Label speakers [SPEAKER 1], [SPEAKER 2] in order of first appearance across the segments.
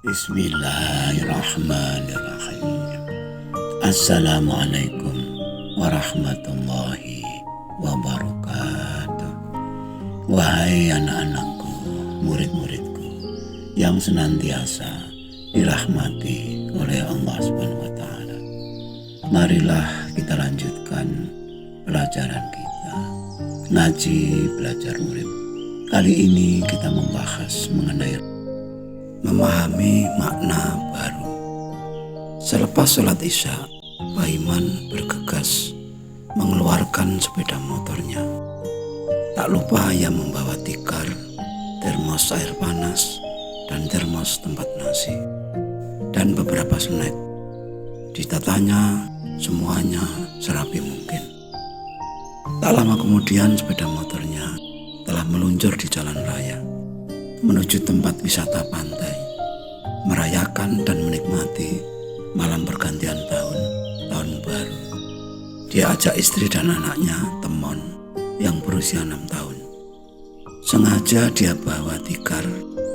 [SPEAKER 1] Bismillahirrahmanirrahim. Assalamualaikum warahmatullahi wabarakatuh. Wahai anak-anakku, murid-muridku yang senantiasa dirahmati oleh Allah Subhanahu wa Ta'ala, marilah kita lanjutkan pelajaran kita, ngaji belajar murid. Kali ini kita membahas mengenai memahami makna baru. Selepas sholat isya, Pak Iman bergegas mengeluarkan sepeda motornya. Tak lupa ia membawa tikar, termos air panas, dan termos tempat nasi, dan beberapa snack. Ditatanya semuanya serapi mungkin. Tak lama kemudian sepeda motornya telah meluncur di jalan raya menuju tempat wisata pantai, merayakan dan menikmati malam pergantian tahun baru. Dia ajak istri dan anaknya, Temon, yang berusia 6 tahun. Sengaja dia bawa tikar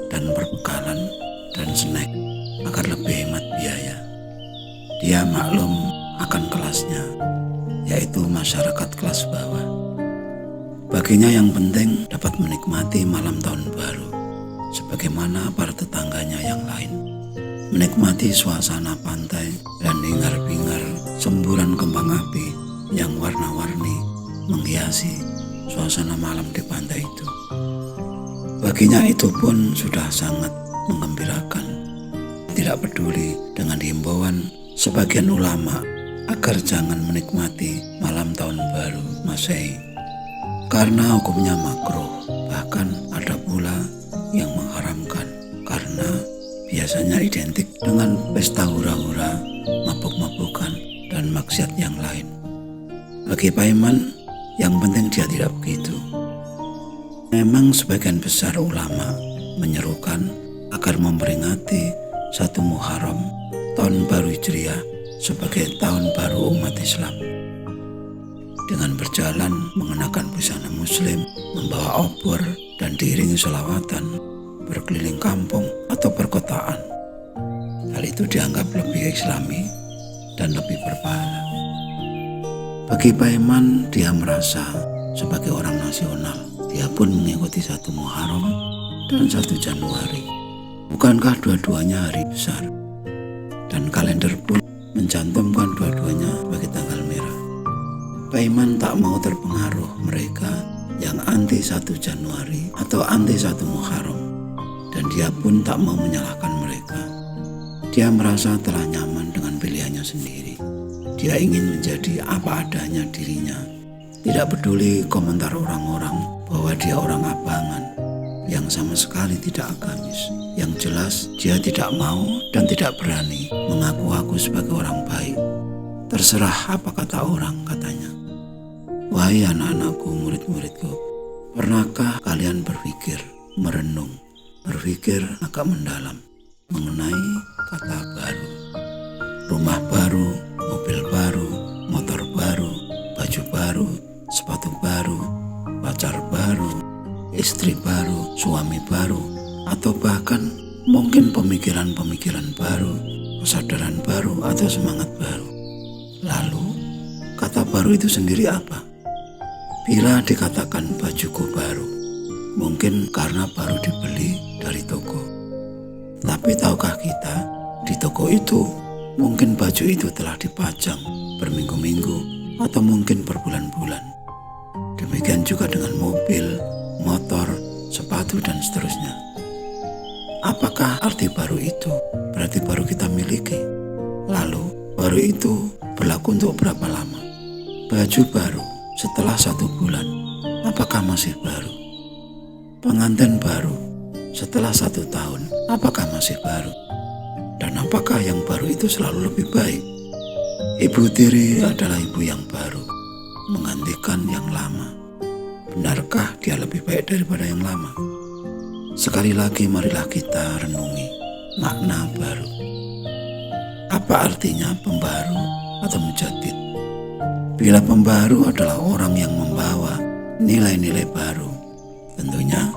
[SPEAKER 1] dan perbekalan dan snack agar lebih hemat biaya. Dia maklum akan kelasnya, yaitu masyarakat kelas bawah. Baginya yang penting dapat menikmati malam tahun baru sebagaimana para tetangganya yang lain, menikmati suasana pantai dan hingar-bingar semburan kembang api yang warna-warni menghiasi suasana malam di pantai itu. Baginya itu pun sudah sangat menggembirakan, tidak peduli dengan himbauan sebagian ulama agar jangan menikmati malam tahun baru Masehi karena hukumnya makruh. Bahkan ada pula yang mengharamkan karena biasanya identik dengan pesta hura-hura, mabuk-mabukan, dan maksiat yang lain. Bagi Pak Iman, yang penting dia tidak begitu. Memang sebagian besar ulama menyerukan agar memperingati 1 Muharram, tahun baru Hijriah, sebagai tahun baru umat Islam, dengan berjalan mengenakan busana muslim, membawa obor, dan diiringi sholawatan, berkeliling kampung atau perkotaan. Hal itu dianggap lebih islami dan lebih berpahala. Bagi Pak Iman, dia merasa sebagai orang nasional. Dia pun mengikuti 1 Muharram dan 1 Januari. Bukankah dua-duanya hari besar? Dan kalender pun mencantumkan dua-duanya sebagai tanggal merah. Pak Iman tak mau terpengaruh mereka yang anti 1 Januari atau anti 1 Muharram, dan dia pun tak mau menyalahkan mereka. Dia merasa telah nyaman dengan pilihannya sendiri. Dia ingin menjadi apa adanya dirinya, tidak peduli komentar orang-orang bahwa dia orang abangan yang sama sekali tidak agamis. Yang jelas dia tidak mau dan tidak berani mengaku-ngaku sebagai orang baik. Terserah apa kata orang, katanya. Wahai anak-anakku, murid-muridku, pernahkah kalian berpikir, merenung, berpikir agak mendalam mengenai kata baru? Rumah baru, mobil baru, motor baru, baju baru, sepatu baru, pacar baru, istri baru, suami baru, atau bahkan mungkin pemikiran-pemikiran baru, kesadaran baru, atau semangat baru. Lalu, kata baru itu sendiri apa? Bila dikatakan bajuku baru, mungkin karena baru dibeli dari toko. Tapi tahukah kita, di toko itu mungkin baju itu telah dipajang berminggu-minggu atau mungkin berbulan-bulan. Demikian juga dengan mobil, motor, sepatu, dan seterusnya. Apakah arti baru itu berarti baru kita miliki? Lalu, baru itu berlaku untuk berapa lama? Baju baru setelah 1 bulan, apakah masih baru? Pengantin baru setelah 1 tahun, apakah masih baru? Dan apakah yang baru itu selalu lebih baik? Ibu tiri adalah ibu yang baru, menggantikan yang lama. Benarkah dia lebih baik daripada yang lama? Sekali lagi marilah kita renungi makna baru. Apa artinya pembaru atau mujaddid? Bila pembaru adalah orang yang membawa nilai-nilai baru, tentunya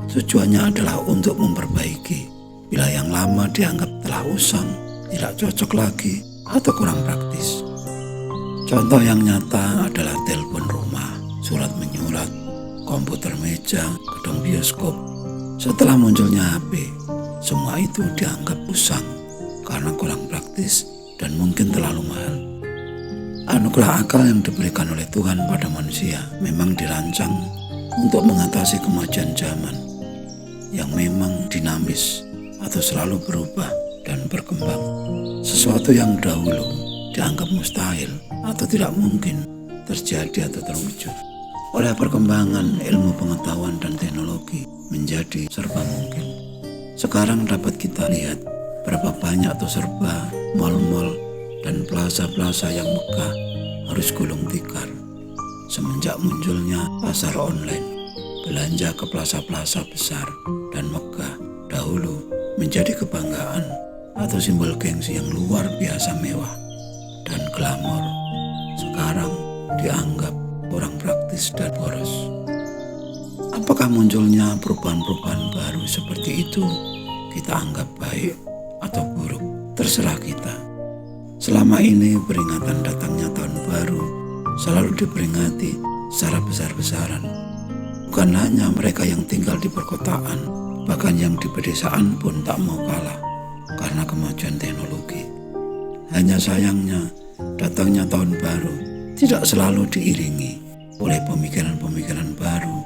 [SPEAKER 1] tujuannya adalah untuk memperbaiki bila yang lama dianggap telah usang, tidak cocok lagi, atau kurang praktis. Contoh yang nyata adalah telepon rumah, surat menyurat, komputer meja, gedung bioskop. Setelah munculnya HP, semua itu dianggap usang karena kurang praktis dan mungkin terlalu mahal. Anugerah akal yang diberikan oleh Tuhan pada manusia memang dirancang untuk mengatasi kemajuan zaman yang memang dinamis atau selalu berubah dan berkembang. Sesuatu yang dahulu dianggap mustahil atau tidak mungkin terjadi atau terwujud. Oleh perkembangan ilmu pengetahuan dan teknologi menjadi serba mungkin. Sekarang dapat kita lihat berapa banyak atau serba mal-mal dan plaza-plaza yang megah harus gulung tikar. Semenjak munculnya pasar online, belanja ke plaza-plaza besar dan megah dahulu menjadi kebanggaan atau simbol gengsi yang luar biasa mewah dan glamor. Sekarang dianggap kurang praktis dan boros. Apakah munculnya perubahan-perubahan baru seperti itu kita anggap baik atau buruk? Terserah kita. Selama ini peringatan datangnya tahun baru selalu diperingati secara besar-besaran. Bukan hanya mereka yang tinggal di perkotaan, bahkan yang di pedesaan pun tak mau kalah karena kemajuan teknologi. Hanya sayangnya, datangnya tahun baru tidak selalu diiringi oleh pemikiran-pemikiran baru,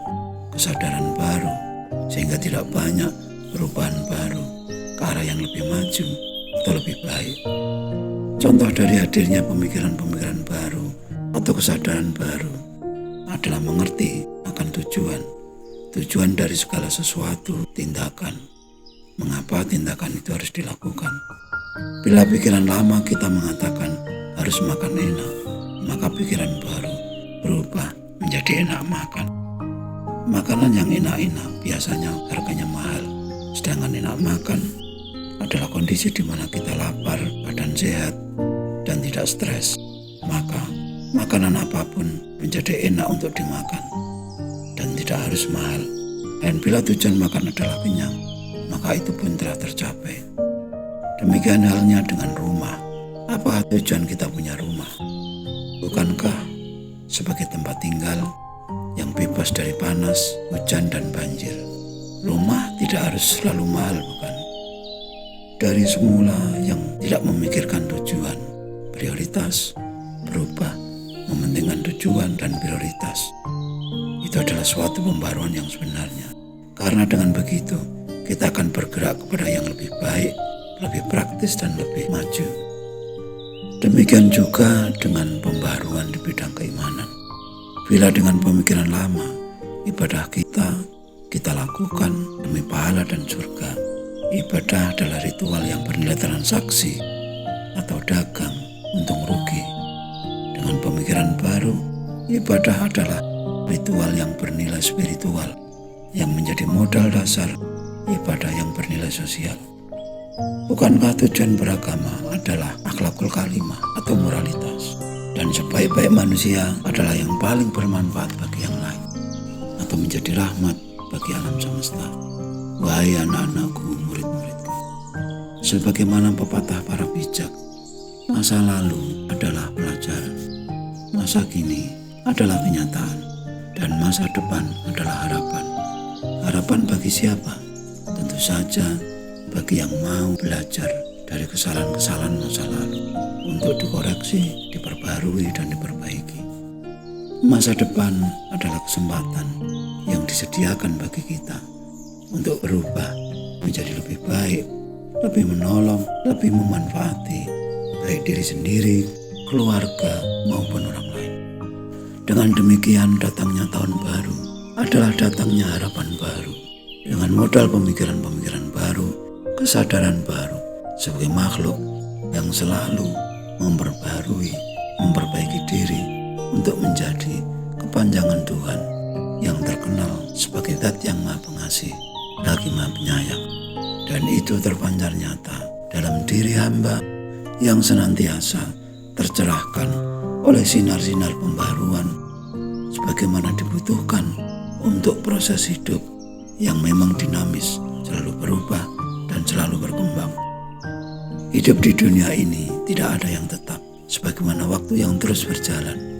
[SPEAKER 1] kesadaran baru, sehingga tidak banyak perubahan baru ke arah yang lebih maju atau lebih baik. Contoh dari hadirnya pemikiran-pemikiran baru atau kesadaran baru adalah mengerti akan tujuan dari segala sesuatu tindakan. Mengapa tindakan itu harus dilakukan? Bila pikiran lama kita mengatakan harus makan enak, maka pikiran baru berubah menjadi enak makan. Makanan yang enak-enak biasanya harganya mahal, sedangkan enak makan adalah kondisi di mana kita lapar, badan sehat, dan tidak stres. Maka makanan apapun menjadi enak untuk dimakan dan tidak harus mahal. Dan bila tujuan makan adalah kenyang, maka itu pun telah tercapai. Demikian halnya dengan rumah. Apa tujuan kita punya rumah? Bukankah sebagai tempat tinggal yang bebas dari panas, hujan, dan banjir? Rumah tidak harus selalu mahal, bukan? Dari semula yang tidak memikirkan tujuan, prioritas, berubah, mementingkan tujuan dan prioritas. Itu adalah suatu pembaruan yang sebenarnya. Karena dengan begitu, kita akan bergerak kepada yang lebih baik, lebih praktis, dan lebih maju. Demikian juga dengan pembaruan di bidang keimanan. Bila dengan pemikiran lama, ibadah kita lakukan demi pahala dan surga. Ibadah adalah ritual yang bernilai transaksi atau dagang untung rugi. Dengan pemikiran baru, ibadah adalah ritual yang bernilai spiritual yang menjadi modal dasar ibadah yang bernilai sosial. Bukankah tujuan beragama adalah akhlakul karimah atau moralitas? Dan sebaik-baik manusia adalah yang paling bermanfaat bagi yang lain atau menjadi rahmat bagi alam semesta. Wahai anak-anakku, murid-muridku, sebagaimana pepatah para bijak, masa lalu adalah pelajaran, masa kini adalah kenyataan, dan masa depan adalah harapan. Harapan bagi siapa? Tentu saja bagi yang mau belajar dari kesalahan-kesalahan masa lalu untuk dikoreksi, diperbarui, dan diperbaiki. Masa depan adalah kesempatan yang disediakan bagi kita untuk berubah menjadi lebih baik, lebih menolong, lebih memanfaati baik diri sendiri, keluarga, maupun orang lain. Dengan demikian, datangnya tahun baru adalah datangnya harapan baru. Dengan modal pemikiran-pemikiran baru, kesadaran baru, sebagai makhluk yang selalu memperbarui, memperbaiki diri untuk menjadi kepanjangan Tuhan yang terkenal sebagai Zat yang Maha Pengasih lagi Maha Penyayang. Dan itu terpancar nyata dalam diri hamba yang senantiasa tercerahkan oleh sinar-sinar pembaruan sebagaimana dibutuhkan untuk proses hidup yang memang dinamis, selalu berubah dan selalu berkembang. Hidup di dunia ini tidak ada yang tetap, sebagaimana waktu yang terus berjalan.